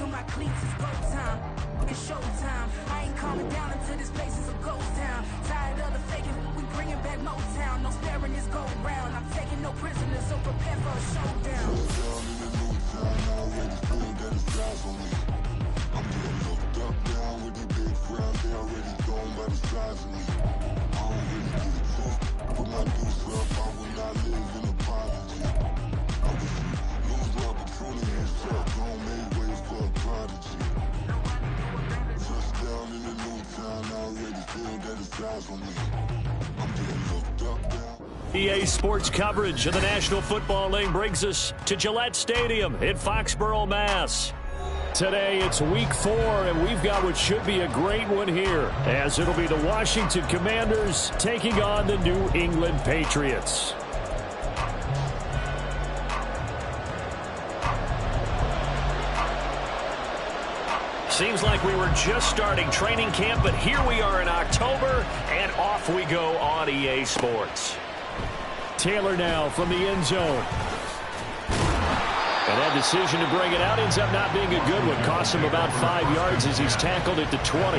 on my cleats, it's go time. It's showtime. I ain't calming down until this place is a ghost town. Tired of the faking, we bringing back Motown. No sparing this go round. I'm taking no prisoners, so prepare for a showdown. Down in the new town, already feel that it's eyes on me. I'm getting looked up down with the big crowd. They already gone by the size of me. I don't really give a fuck. Put my deuce up, I will not live in apology. I wish you lose the opportunity and start gon' make ways for a prodigy. Just down in the new town, already feel that it's eyes on me. I'm getting looked up down. EA Sports coverage of the National Football League brings us to Gillette Stadium in Foxborough, Mass. Today it's week 4, and we've got what should be a great one here, as it'll be the Washington Commanders taking on the New England Patriots. Seems like we were just starting training camp, but here we are in October, and off we go on EA Sports. Taylor now from the end zone. And that decision to bring it out ends up not being a good one. Costs him about 5 yards as he's tackled at the 20.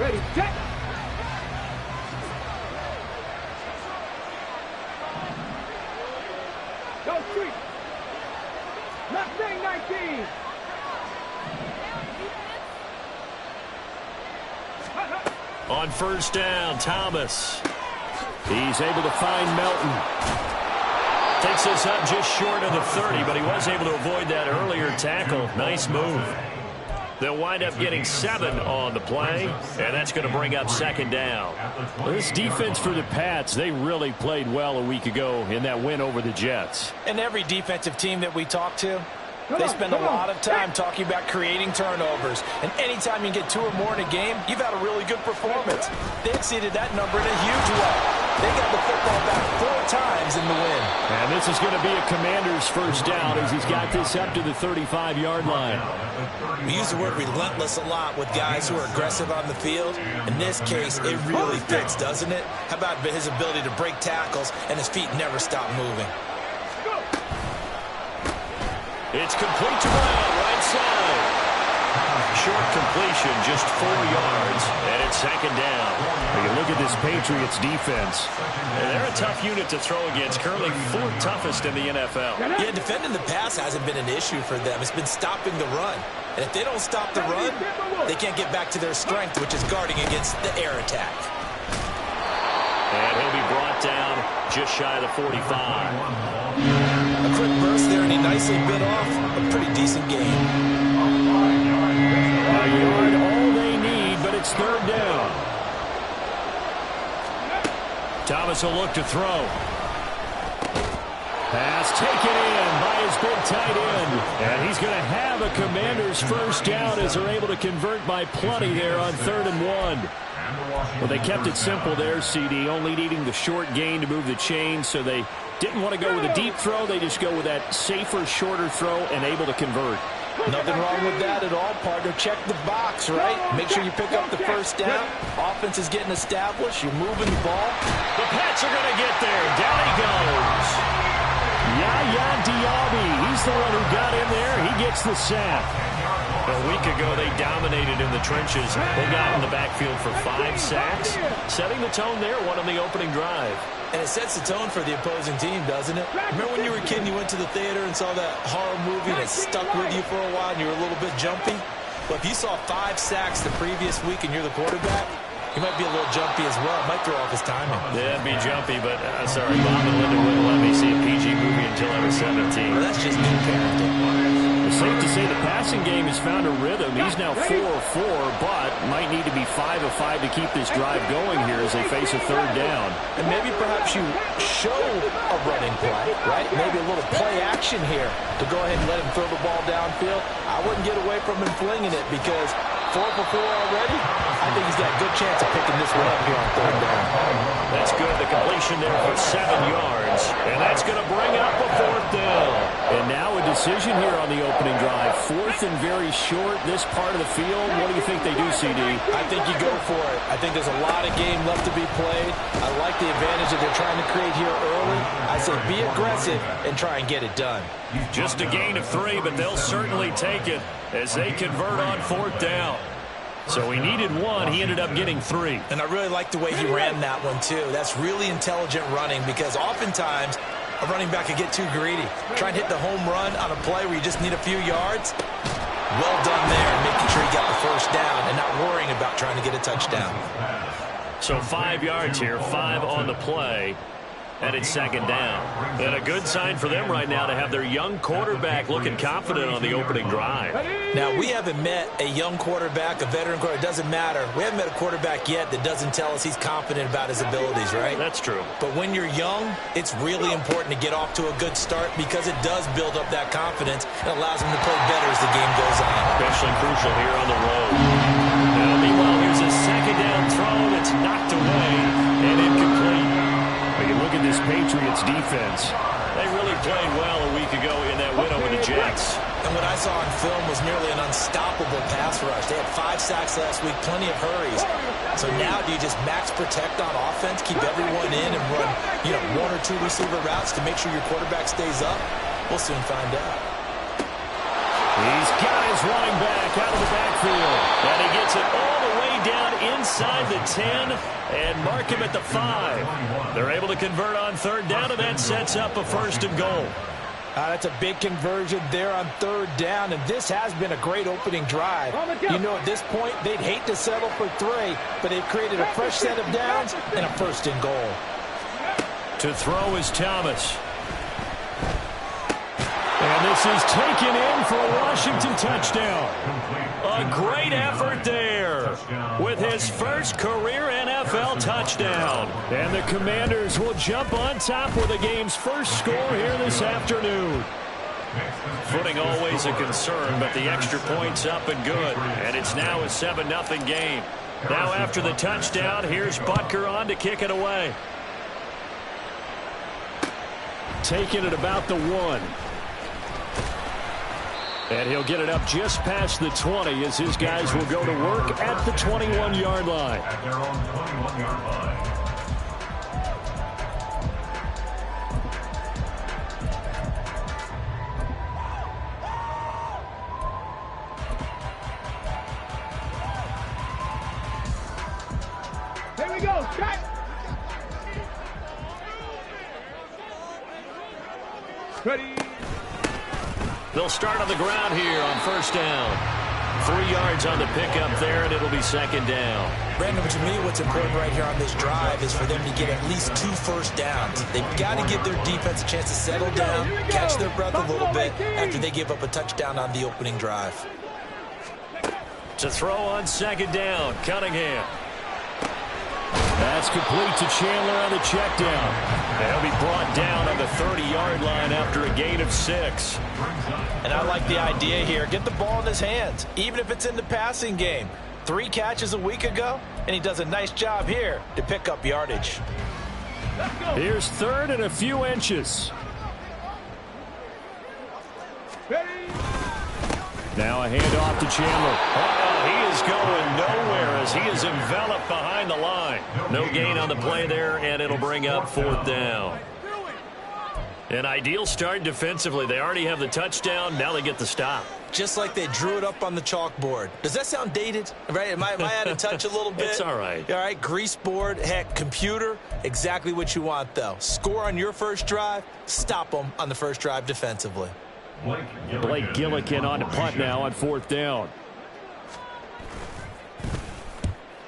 Ready, set. Go street. Left wing 19. On first down, Thomas. He's able to find Melton. Takes this up just short of the 30, but he was able to avoid that earlier tackle. Nice move. They'll wind up getting 7 on the play, and that's going to bring up second down. This defense for the Pats, they really played well a week ago in that win over the Jets. And every defensive team that we talk to, they spend a lot of time talking about creating turnovers. And anytime you get 2 or more in a game, you've had a really good performance. They exceeded that number in a huge way. They got the football back 4 times in the win. And this is going to be a Commander's first down as he's got this up to the 35-yard line. We use the word relentless a lot with guys who are aggressive on the field. In this case, it really fits, doesn't it? How about his ability to break tackles and his feet never stop moving? It's complete to Brown, right side. Short completion, just 4 yards, and it's second down. You look at this Patriots defense. And they're a tough unit to throw against, currently 4th toughest in the NFL. Yeah, defending the pass hasn't been an issue for them. It's been stopping the run. And if they don't stop the run, they can't get back to their strength, which is guarding against the air attack. And he'll be brought down just shy of the 45. A quick burst there, and he nicely bit off a pretty decent game. A yard, all they need, but it's third down. Thomas will look to throw. Pass taken in by his big tight end. And he's going to have a Commander's first down as they're able to convert by plenty there on 3rd and 1. Well, they kept it simple there, CD, only needing the short gain to move the chains, so they didn't want to go with a deep throw. They just go with that safer, shorter throw and able to convert. Nothing wrong with that at all, partner. Check the box, right? Make sure you pick up the first down. Offense is getting established. You're moving the ball. The Pats are going to get there. Down he goes. Yaya Diaby. He's the one who got in there. He gets the sack. A week ago, they dominated in the trenches. They got in the backfield for 5 sacks, setting the tone there, one on the opening drive. And it sets the tone for the opposing team, doesn't it? Remember when you were a kid and you went to the theater and saw that horror movie and it stuck with you for a while and you were a little bit jumpy? Well, if you saw 5 sacks the previous week and you're the quarterback, he might be a little jumpy as well. Might throw off his timing. Yeah, it'd be jumpy, but sorry, Bob and Linda wouldn't let me see a PG movie until I was 17. Well, that's just good parenting. It's safe to say the passing game has found a rhythm. He's now 4 of 4, but might need to be 5 of 5 to keep this drive going here as they face a 3rd down. And maybe perhaps you show a running play, right? Maybe a little play action here to go ahead and let him throw the ball downfield. I wouldn't get away from him flinging it because 4 for 4 already, I think he's got a good chance of picking this one up here on 3rd down. That's good. The completion there for 7 yards. And that's going to bring up a 4th down. And now a decision here on the opening drive. 4th and very short, this part of the field. What do you think they do, CD? I think you go for it. I think there's a lot of game left to be played. I like the advantage that they're trying to create here early. I say be aggressive and try and get it done. Just a gain of 3, but they'll certainly take it as they convert on 4th down. So he needed 1. He ended up getting 3. And I really like the way he ran that one, too. That's really intelligent running because oftentimes a running back can get too greedy. Try and hit the home run on a play where you just need a few yards. Well done there, making sure he got the 1st down and not worrying about trying to get a touchdown. So 5 yards here, 5 on the play. And it's 2nd down. And a good sign for them right now to have their young quarterback looking confident on the opening drive. Now, we haven't met a young quarterback, a veteran quarterback. It doesn't matter. We haven't met a quarterback yet that doesn't tell us he's confident about his abilities, right? That's true. But when you're young, it's really important to get off to a good start because it does build up that confidence and allows him to play better as the game goes on. Especially crucial here on the road. Now, meanwhile, here's a 2nd down throw that's knocked away and incomplete. You look at this Patriots defense. They really played well a week ago in that win over the Jets. And what I saw on film was nearly an unstoppable pass rush. They had 5 sacks last week, plenty of hurries. So now do you just max protect on offense, keep everyone in and run, 1 or 2 receiver routes to make sure your quarterback stays up? We'll soon find out. He's got his running back out of the backfield. And he gets it all the way down inside the 10 and mark him at the 5. They're able to convert on 3rd down, and that sets up a 1st and goal. That's a big conversion there on 3rd down, and this has been a great opening drive. At this point, they'd hate to settle for 3, but they've created a fresh set of downs and a 1st and goal. To throw is Thomas. And this is taken in for a Washington touchdown. A great effort there with his first career NFL touchdown. And the Commanders will jump on top with the game's first score here this afternoon. Footing always a concern, but the extra point's up and good. And it's now a 7-0 game. Now after the touchdown, here's Butker on to kick it away. Taking it about the 1. And he'll get it up just past the 20 as his guys will go to work at the 21-yard line. At their own 21-yard line. Here we go, strike. Ready. They'll start on the ground here on 1st down. 3 yards on the pickup there, and it'll be 2nd down. Brandon, to me, what's important right here on this drive is for them to get at least 2 first downs. They've got to give their defense a chance to settle down, catch their breath a little bit after they give up a touchdown on the opening drive. To throw on 2nd down, Cunningham. That's complete to Chandler on the check down. They'll be brought down on the 30-yard line after a gain of 6. And I like the idea here. Get the ball in his hands, even if it's in the passing game. 3 catches a week ago, and he does a nice job here to pick up yardage. Here's 3rd and a few inches. Ready. Now a handoff to Chandler. He is going nowhere as he is enveloped behind the line. No gain on the play there, and it'll bring up 4th down. An ideal start defensively. They already have the touchdown. Now they get the stop. Just like they drew it up on the chalkboard. Does that sound dated? Right? Am I out of touch a little bit? It's all right. All right, grease board, heck, computer, exactly what you want, though. Score on your first drive, stop them on the first drive defensively. Blake Gillikin on to punt now on 4th down.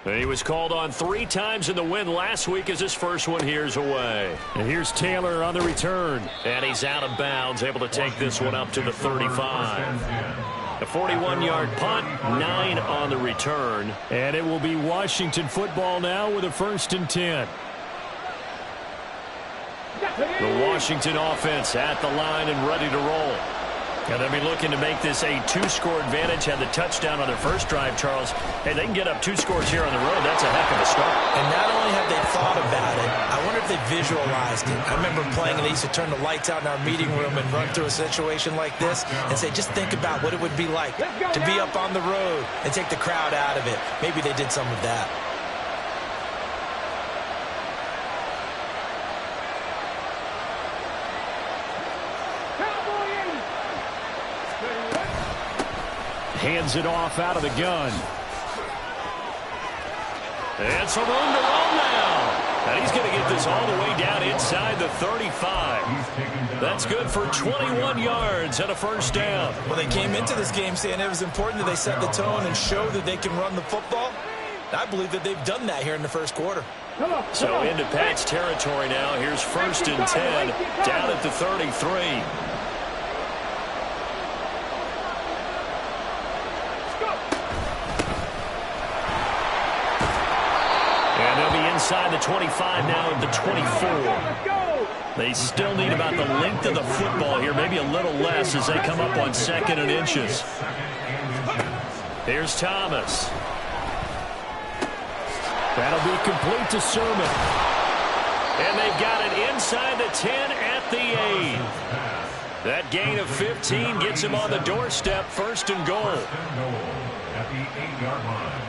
He was called on 3 times in the win last week as his first one here's away. And here's Taylor on the return. And he's out of bounds, able to take this one up to the 35. A 41-yard punt, 9 on the return. And it will be Washington football now with a 1st and 10. The Washington offense at the line and ready to roll. And they'll be looking to make this a 2-score advantage. Had the touchdown on their first drive, Charles. Hey, they can get up 2 scores here on the road. That's a heck of a start. And not only have they thought about it, visualized it. I remember playing, and they used to turn the lights out in our meeting room and run through a situation like this and say, just think about what it would be like to be up on the road and take the crowd out of it. Maybe they did some of that. Hands it off out of the gun. And some room to roll now. And he's going to get this all the way down inside the 35. That's good for 21 yards and a first down. Well, they came into this game saying it was important that they set the tone and show that they can run the football. I believe that they've done that here in the first quarter. So into Pat's territory now. Here's 1st and 10 down at the 33. Inside the 25 now at the 24. They still need about the length of the football here, maybe a little less as they come up on 2nd and inches. Here's Thomas. That'll be complete to Sermon. And they've got it inside the 10 at the 8. That gain of 15 gets him on the doorstep, 1st and goal. At the 8-yard line.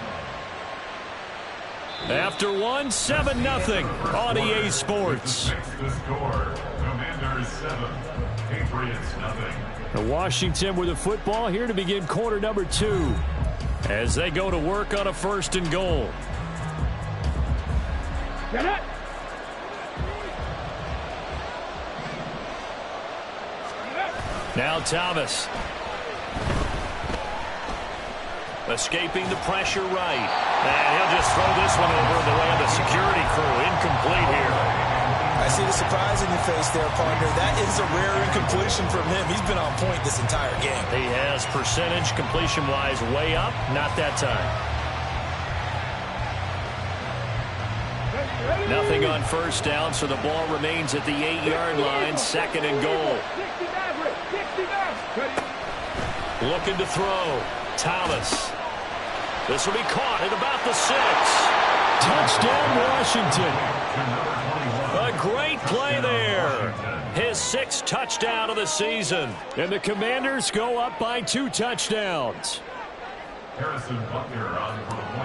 After 1, 7-0 on EA Sports. The score, Commanders 7, Patriots nothing. Washington with the football here to begin quarter number 2. As they go to work on a 1st and goal. Get it. Now Thomas. Escaping the pressure right. And he'll just throw this one over in the way of the security crew. Incomplete here. I see the surprise in your face there, partner. That is a rare incompletion from him. He's been on point this entire game. He has percentage completion-wise way up. Not that time. Nothing on 1st down, so the ball remains at the 8-yard line. 2nd and goal. Looking to throw. Thomas. This will be caught at about the 6. Touchdown, Washington. A great play there. His 6th touchdown of the season. And the Commanders go up by 2 touchdowns.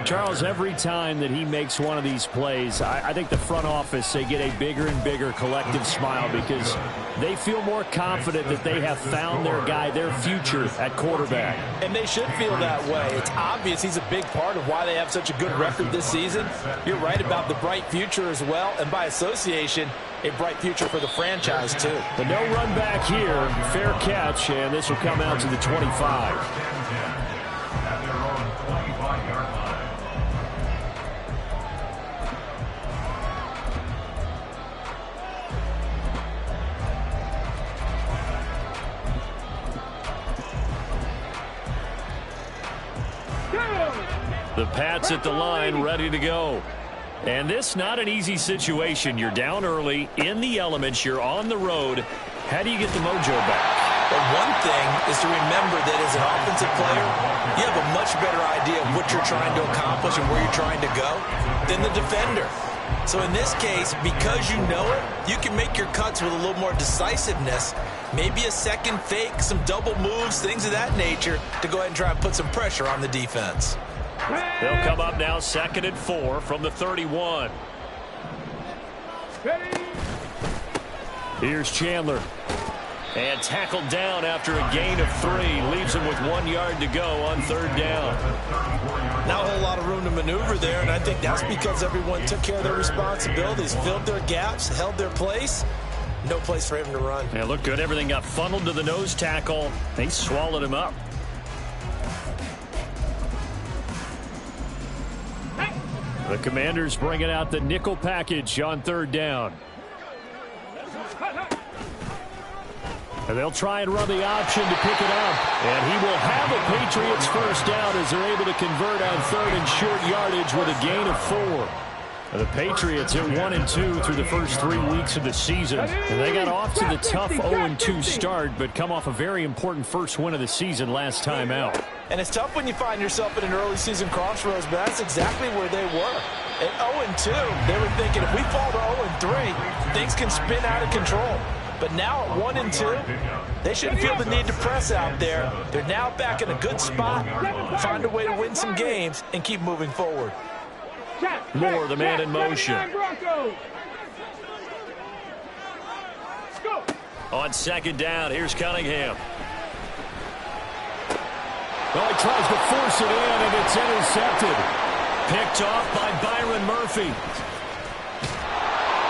Charles, every time that he makes one of these plays, I think the front office, they get a bigger and bigger collective smile because they feel more confident that they have found their guy, their future at quarterback. And they should feel that way. It's obvious he's a big part of why they have such a good record this season. You're right about the bright future as well, and by association, a bright future for the franchise too. But no run back here. Fair catch, and this will come out to the 25. The Pats at the line, ready to go. And this not an easy situation. You're down early, in the elements, you're on the road. How do you get the mojo back? But one thing is to remember that as an offensive player, you have a much better idea of what you're trying to accomplish and where you're trying to go than the defender. So in this case, because you know it, you can make your cuts with a little more decisiveness. Maybe a second fake, some double moves, things of that nature to go ahead and try and put some pressure on the defense. They'll come up now 2nd and 4 from the 31. Here's Chandler. And tackled down after a gain of 3. Leaves him with 1 yard to go on 3rd down. Not a whole lot of room to maneuver there, and I think that's because everyone took care of their responsibilities, filled their gaps, held their place. No place for him to run. Yeah, looked good. Everything got funneled to the nose tackle. They swallowed him up. The Commanders bringing out the nickel package on 3rd down. And they'll try and run the option to pick it up. And he will have the Patriots 1st down as they're able to convert on 3rd and short yardage with a gain of 4. And the Patriots at 1-2 through the first 3 weeks of the season. And they got off to the tough 0-2 start, but come off a very important first win of the season last time out. And it's tough when you find yourself at an early season crossroads, but that's exactly where they were. At 0-2, they were thinking if we fall to 0-3, things can spin out of control. But now at 1-2, they shouldn't feel the need to press out there. They're now back in a good spot, find a way to win some games, and keep moving forward. Moore, the man in motion. On second down, here's Cunningham. Well, he tries to force it in, and it's intercepted. Picked off by Byron Murphy.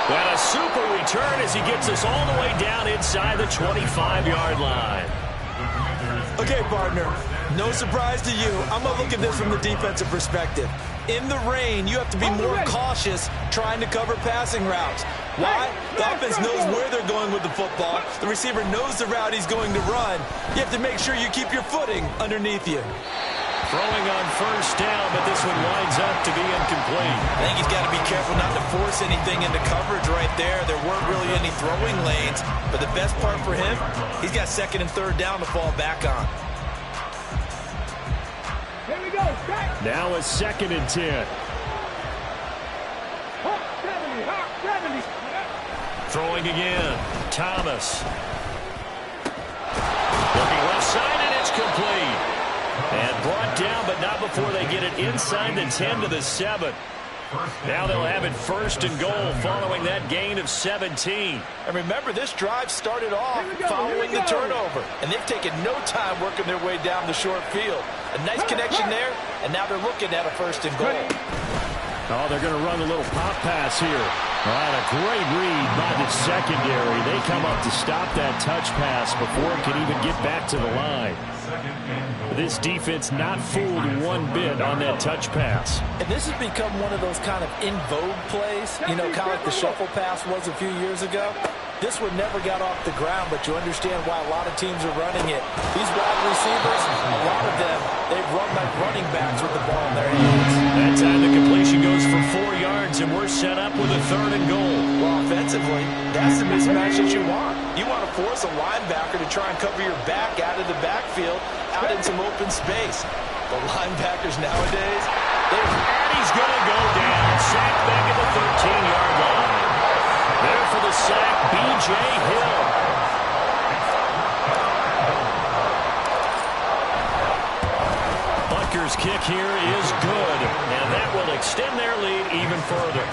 And a super return as he gets us all the way down inside the 25-yard line. Okay, partner, no surprise to you. I'm going to look at this from the defensive perspective. In the rain, you have to be more cautious trying to cover passing routes. Why? The offense knows where they're going with the football. The receiver knows the route he's going to run. You have to make sure you keep your footing underneath you. Throwing on first down, but this one winds up to be incomplete. I think he's got to be careful not to force anything into coverage right there. There weren't really any throwing lanes, but the best part for him, he's got second and third down to fall back on. Here we go. Now a 2nd and 10. 70. Throwing again. Thomas. Looking left side, and it's complete. And brought down, but not before they get it inside the 10 to the 7. Now they'll have it 1st and goal following that gain of 17. And remember, this drive started off following the turnover. And they've taken no time working their way down the short field. A nice connection there, and now they're looking at a 1st and goal. Oh, they're going to run a little pop pass here. All right, a great read by the secondary. They come up to stop that touch pass before it can even get back to the line. This defense not fooled one bit on that touch pass. And this has become one of those kind of in vogue plays, you know, kind of like the shuffle pass was a few years ago. This one never got off the ground, but you understand why a lot of teams are running it. These wide receivers, a lot of them, they've run like running backs with the ball in their hands. That time the completion goes for 4 yards, and we're set up with a 3rd and goal. Well, offensively, that's the mismatch that you want. You want to force a linebacker to try and cover your back out of the backfield, out in some open space. The linebackers nowadays, and he's going to go down, sacked back at the 13-yard line. There for the sack, B.J. Hill. Butker's kick here is good, and that will extend their lead even further.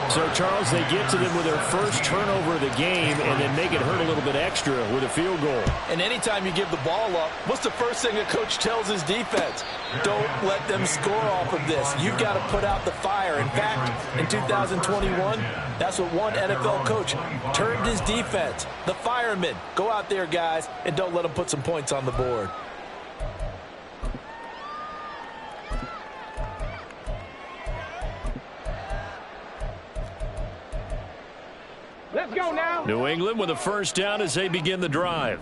So, Charles, they get to them with their first turnover of the game and then make it hurt a little bit extra with a field goal. And anytime you give the ball up, what's the first thing a coach tells his defense? Don't let them score off of this. You've got to put out the fire. In fact, in 2021, that's what one NFL coach termed his defense. The firemen. Go out there, guys, and don't let them put some points on the board. Let's go now. New England with a first down as they begin the drive.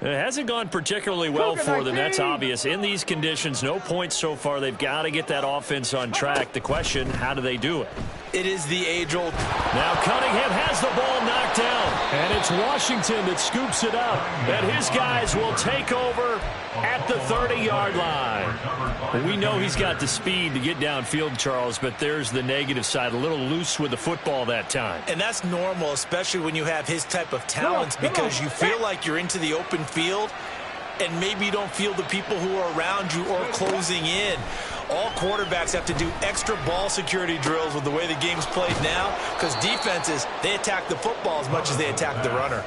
It hasn't gone particularly well for them. That's obvious. In these conditions, no points so far. They've got to get that offense on track. The question, how do they do it? It is the age-old. Now Cunningham has the ball knocked down. And it's Washington that scoops it up. And his guys will take over at the 30-yard line. We know he's got the speed to get downfield, Charles, but there's the negative side. A little loose with the football that time. And that's normal, especially when you have his type of talents, because you feel like you're into the open field and maybe you don't feel the people who are around you or closing in. All quarterbacks have to do extra ball security drills with the way the game's played now, because defenses, they attack the football as much as they attack the runner.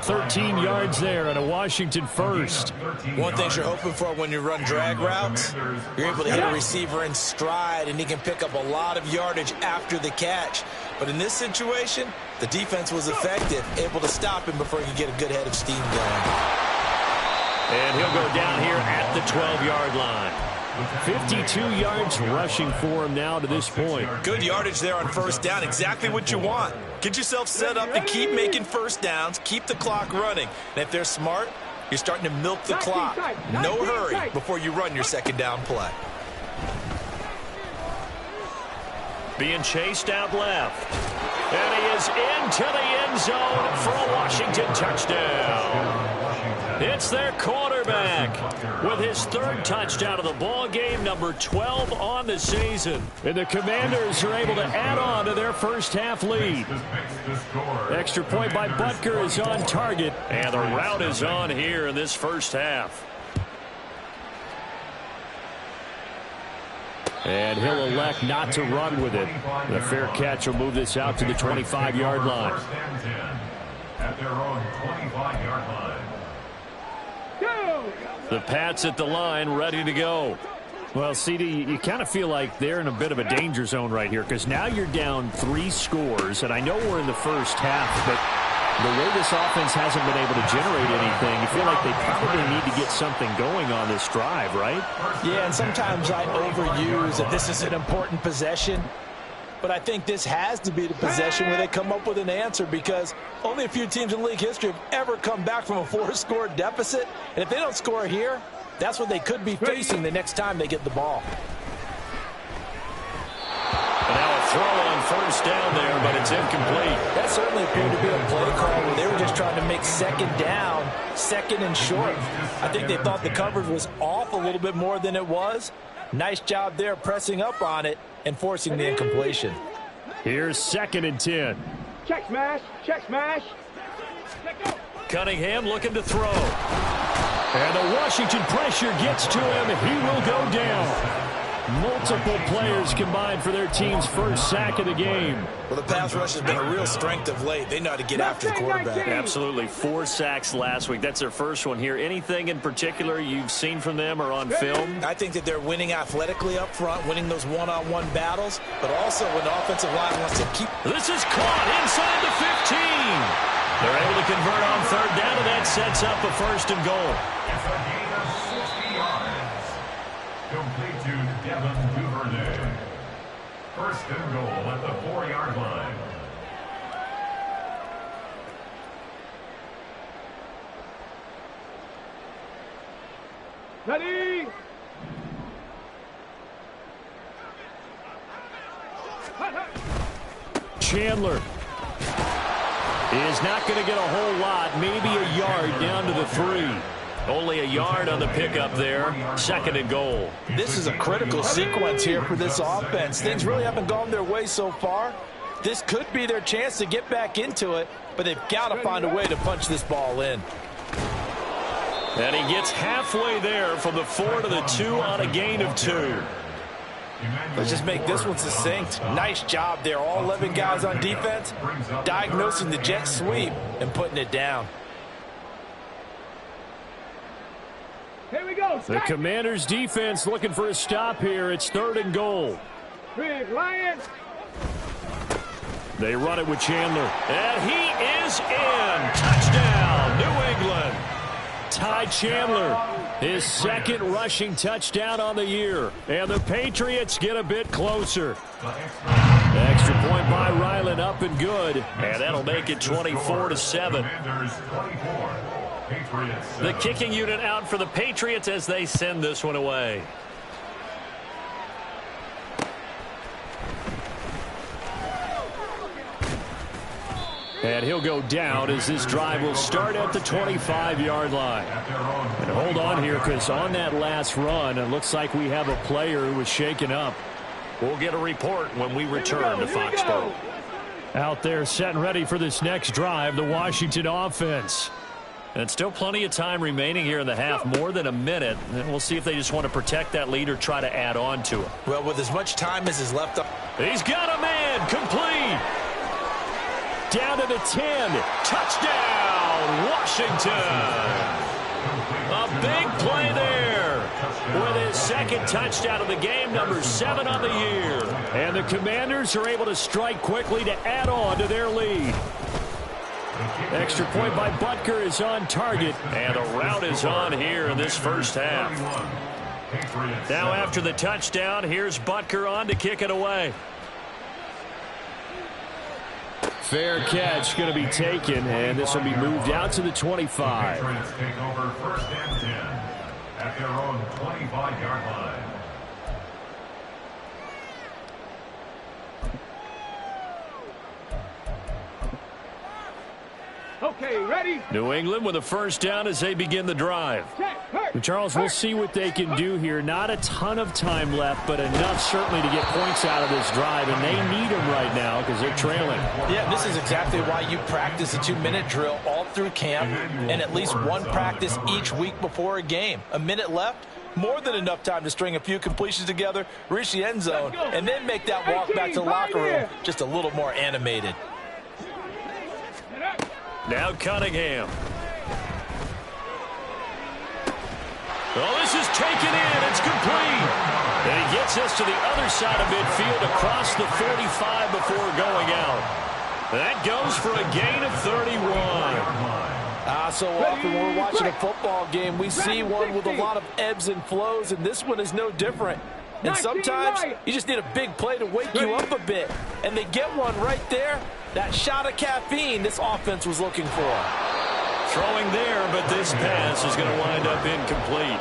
13 yards there and a Washington first. One thing you're hoping for when you run drag routes, you're able to hit a receiver in stride, and he can pick up a lot of yardage after the catch. But in this situation, the defense was effective, able to stop him before he could get a good head of steam going. And he'll go down here at the 12-yard line. 52 yards rushing for him now to this point. Good yardage there on first down. Exactly what you want. Get yourself set up to keep making first downs, keep the clock running. And if they're smart, you're starting to milk the clock. No hurry before you run your second down play. Being chased out left. And he is into the end zone for a Washington touchdown. It's their quarterback with his third touchdown of the ball game, number 12 on the season. And the Commanders are able to add on to their first half lead. Extra point by Butker is on target, and the route is on here in this first half. And he'll elect not to run with it. The fair catch will move this out to the 25-yard line. At their own 25-yard line. The Pats at the line, ready to go. Well, CD, you kind of feel like they're in a bit of a danger zone right here because now you're down 3 scores, and I know we're in the first half, but the way this offense hasn't been able to generate anything, you feel like they probably need to get something going on this drive, right? Yeah, and sometimes I overuse that this is an important possession. But I think this has to be the possession where they come up with an answer because only a few teams in league history have ever come back from a 4-score deficit. And if they don't score here, that's what they could be facing the next time they get the ball. And now a throw on first down there, but it's incomplete. That certainly appeared to be a play call where they were just trying to make second down, second and short. I think they thought the coverage was off a little bit more than it was. Nice job there pressing up on it and forcing the incompletion. Here's 2nd and 10. Check smash. Check smash. Cunningham looking to throw. And the Washington pressure gets to him. He will go down. Multiple players combined for their team's first sack of the game. Well, the pass rush has been a real strength of late. They know how to get after the quarterback. Absolutely. 4 sacks last week. That's their first one here. Anything in particular you've seen from them or on film? I think that they're winning athletically up front, winning those one-on-one battles, but also when the offensive line wants to keep. This is caught inside the 15. They're able to convert on third down, and that sets up a 1st and goal. It's a gain of 60 yards. Complete to Devin Duvernay. 1st and goal at the 4-yard line. Ready. Chandler is not going to get a whole lot, maybe a yard down to the 3. Only a yard on the pickup there. 2nd and goal. This is a critical sequence here for this offense. Things really haven't gone their way so far. This could be their chance to get back into it, but they've got to find a way to punch this ball in. And he gets halfway there from the 4 to the 2 on a gain of 2. Let's just make this one succinct. Nice job there. All 11 guys on defense diagnosing the jet sweep and putting it down. Here we go. The Commanders' defense looking for a stop here. It's 3rd and goal. Big Lions. They run it with Chandler. And he is in. Touchdown, New England. Ty Chandler, his 2nd rushing touchdown on the year. And the Patriots get a bit closer. The extra point by Ryland up and good. And that'll make it 24-7. The kicking unit out for the Patriots as they send this one away. And he'll go down as this drive will start at the 25-yard line. And hold on here because on that last run, it looks like we have a player who was shaken up. We'll get a report when we return to Foxborough. Out there set and ready for this next drive, the Washington offense. And still plenty of time remaining here in the half, more than a minute. And we'll see if they just want to protect that lead or try to add on to it. Well, with as much time as is left up. He's got a man, complete. Down to the 10. Touchdown, Washington. A big play there with his 2nd touchdown of the game, number 7 on the year. And the Commanders are able to strike quickly to add on to their lead. Extra point by Butker is on target. And the route is on here in this first half. Now after the touchdown, here's Butker on to kick it away. Fair catch going to be taken, and this will be moved out to the 25. Patriots take over 1st and 10 at their own 25-yard line. Okay, ready? New England with a first down as they begin the drive. Check. Charles, we'll see what they can do here. Not a ton of time left, but enough certainly to get points out of this drive, and they need them right now because they're trailing. Yeah, this is exactly why you practice a 2-minute drill all through camp and at least one practice each week before a game. A minute left, more than enough time to string a few completions together, reach the end zone, and then make that walk back to the locker room just a little more animated. Now Cunningham. Oh, this is taken in. It's complete. And he gets us to the other side of midfield across the 45 before going out. That goes for a gain of 31. So often when we're watching a football game, we see one with a lot of ebbs and flows, and this one is no different. And sometimes you just need a big play to wake you up a bit. And they get one right there. That shot of caffeine this offense was looking for. Throwing there, but this pass is going to wind up incomplete.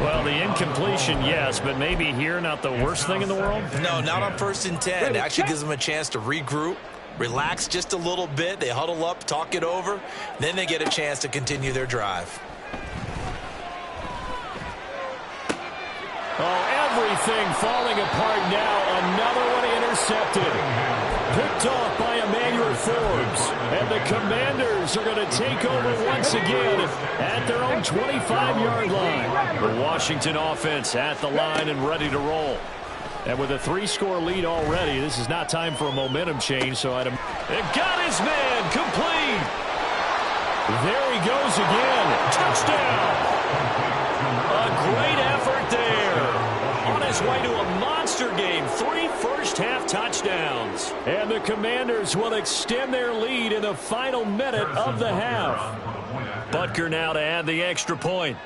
Well, the incompletion, yes, but maybe here not the worst thing in the world? No, not on 1st and 10. It actually gives them a chance to regroup, relax just a little bit. They huddle up, talk it over. Then they get a chance to continue their drive. Oh, everything falling apart now. Another one intercepted. Picked off by Emmanuel Forbes. And the Commanders are going to take over once again at their own 25-yard line. The Washington offense at the line and ready to roll. And with a 3-score lead already, this is not time for a momentum change. So it got his man complete. There he goes again. Touchdown. A great effort there. On his way to a monster game. 3 first-half touchdowns. And the Commanders will extend their lead in the final minute of the half. Butker now to add the extra point.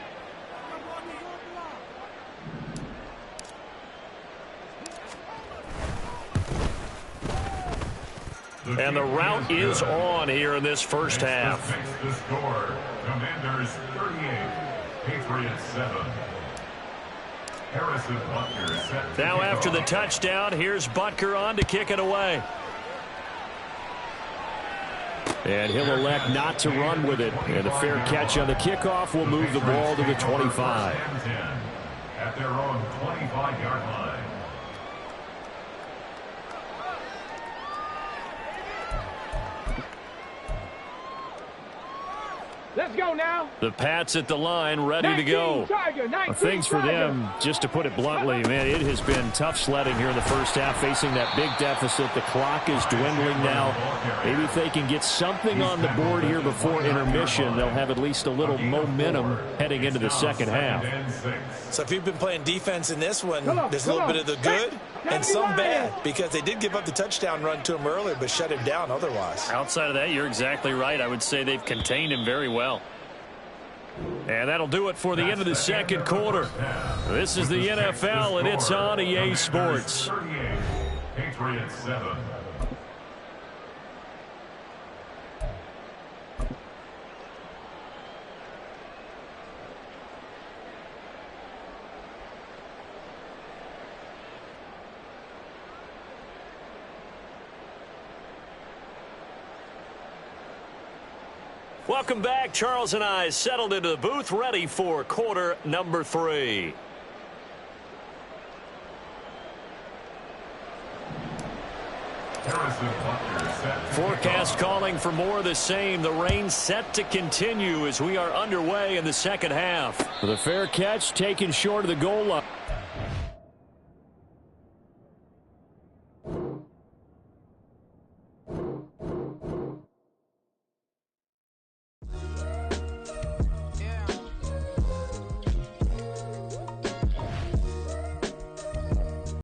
And the route is on here in this first half. The score, Commanders 38, Patriots 7. Harrison Butker set now after the touchdown, here's Butker on to kick it away. And he'll elect not to run with it. And a fair catch on the kickoff will move the ball to the 25. At their own 25-yard line. Let's go now. The Pats at the line, ready to go. Things for them, just to put it bluntly, man, it has been tough sledding here in the first half, facing that big deficit. The clock is dwindling now. Maybe if they can get something on the board here before intermission, they'll have at least a little momentum heading into the second half. So if you've been playing defense in this one, there's a little bit of the good and some bad, because they did give up the touchdown run to him earlier, but shut him down otherwise. Outside of that, you're exactly right. I would say they've contained him very well. And that'll do it for the end of the second quarter. This is the NFL, and it's on EA Sports. Patriots 7. Welcome back. Charles and I settled into the booth, ready for quarter number 3. Forecast calling for more of the same. The rain set to continue as we are underway in the second half. The fair catch taken short of the goal line.